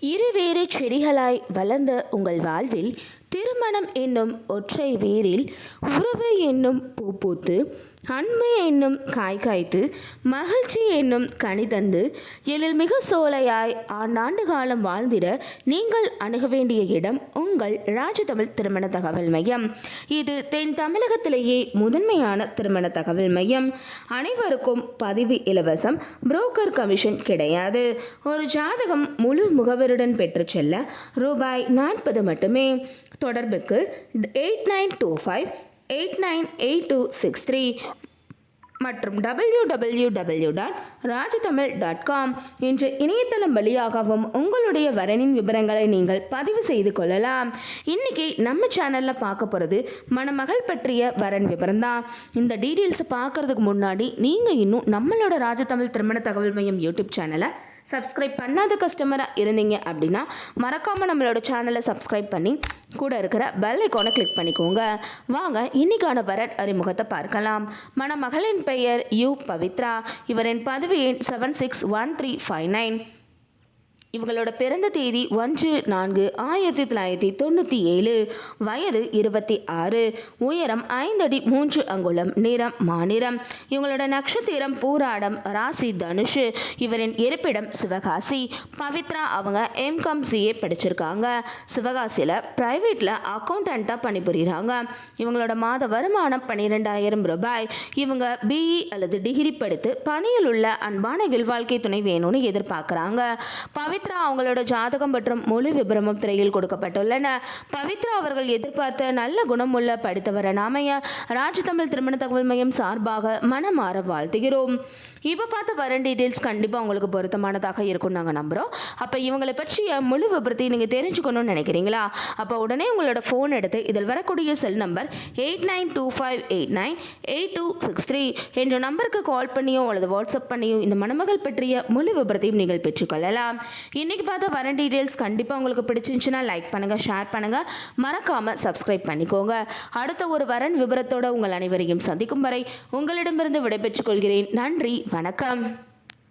இருவேறு செடிகளாய் வளர்ந்த உங்கள் வாழ்வில் திருமணம் என்னும் ஒற்றை வேரில் உறவு என்னும் பூ பூத்து அண்மை என்னும் காய் காய்த்து மகிழ்ச்சி என்னும் கனி தந்து எழில்மிகு சோலையாய் ஆண்டாண்டு காலம் வாழ்ந்திட நீங்கள் அணுக வேண்டிய இடம் உங்கள் ராஜதமிழ் திருமண தகவல் மையம். இது தென் தமிழகத்திலேயே முதன்மையான திருமண தகவல் மையம். அனைவருக்கும் பதிவு இலவசம், புரோக்கர் கமிஷன் கிடையாது. ஒரு ஜாதகம் முழு முகவருடன் பெற்று செல்ல ரூபாய் 40 மட்டுமே. தொடர்புக்கு 8925898263 மற்றும் www.rajtamil.com என்ற இணையதளம் வழியாகவும் உங்களுடைய வரனின் விவரங்களை நீங்கள் பதிவு செய்து கொள்ளலாம். இன்னைக்கு நம்ம சேனலில் பார்க்க போகிறது மணமகள் பற்றிய வரன் விவரம் தான். இந்த டீட்டெயில்ஸை பார்க்கறதுக்கு முன்னாடி நீங்கள் இன்னும் நம்மளோட ராஜதமிழ் திருமண தகவல் மையம் யூடியூப் சேனலை சப்ஸ்கிரைப் பண்ணாத கஸ்டமராக இருந்தீங்க அப்படின்னா மறக்காமல் நம்மளோட சேனலை சப்ஸ்கிரைப் பண்ணி கூட இருக்கிற பெல் ஐக்கானை கிளிக் பண்ணிக்கோங்க. வாங்க இன்னைக்கான வரன் அறிமுகத்தை பார்க்கலாம். மணமகளின் பெயர் யு பவித்ரா. இவரின் பதவி எண் 761359. இவங்களோட பிறந்த தேதி 1/4/1997. வயது 26. உயரம் 5 அடி 3 அங்குலம். நிறம் மாநிறம். இவங்களோட நட்சத்திரம் பூராடம். ராசி தனுஷு. இவரின் இருப்பிடம் சிவகாசி. பவித்ரா அவங்க எம்காம் சிஏ படிச்சிருக்காங்க. சிவகாசியில் ப்ரைவேட்டில் அக்கௌண்டண்ட்டாக பணிபுரிகிறாங்க. இவங்களோட மாத வருமானம் 12,000 ரூபாய். இவங்க பிஇ அல்லது டிகிரி படித்து பணியில் உள்ள அன்பான இல்வாழ்க்கை துணை வேணும்னு எதிர்பார்க்குறாங்க. பவித்ரா அவங்களோட ஜாதகம் மற்றும் முழு விபரமும் திரையில் கொடுக்கப்பட்டுள்ளன. பவித்ரா அவர்கள் எதிர்பார்த்த நல்ல குணமுள்ள படித்தவரன் அமைய ராஜதமிழ் திருமண தகவல் மையம் சார்பாக மனமாற வாழ்த்துகிறோம். இப்போ பார்த்த வரன் டீட்டெயில்ஸ் கண்டிப்பாக உங்களுக்கு பொருத்தமானதாக இருக்கும் நாங்கள் நம்புகிறோம். அப்போ இவங்களை பற்றிய முழு விபரத்தை நீங்கள் தெரிஞ்சுக்கணும்னு நினைக்கிறீங்களா? அப்போ உடனே உங்களோட ஃபோன் எடுத்து இதில் வரக்கூடிய செல் நம்பர் 8925898263 என்ற நம்பருக்கு கால் பண்ணியோ அல்லது வாட்ஸ்அப் பண்ணியோ இந்த மணமகள் பற்றிய முழு விபரத்தையும் நீங்கள் பெற்றுக்கொள்ளலாம். இன்றைக்கி பார்த்த வரன் டீட்டெயில்ஸ் கண்டிப்பாக உங்களுக்கு பிடிச்சிருந்துச்சுன்னா லைக் பண்ணுங்கள், ஷேர் பண்ணுங்கள், மறக்காமல் சப்ஸ்கிரைப் பண்ணிக்கோங்க. அடுத்த ஒரு வரன் விபரத்தோடு உங்கள் அனைவரையும் சந்திக்கும் வரை உங்களிடமிருந்து விடைபெற்றுக் கொள்கிறேன். நன்றி, வணக்கம்.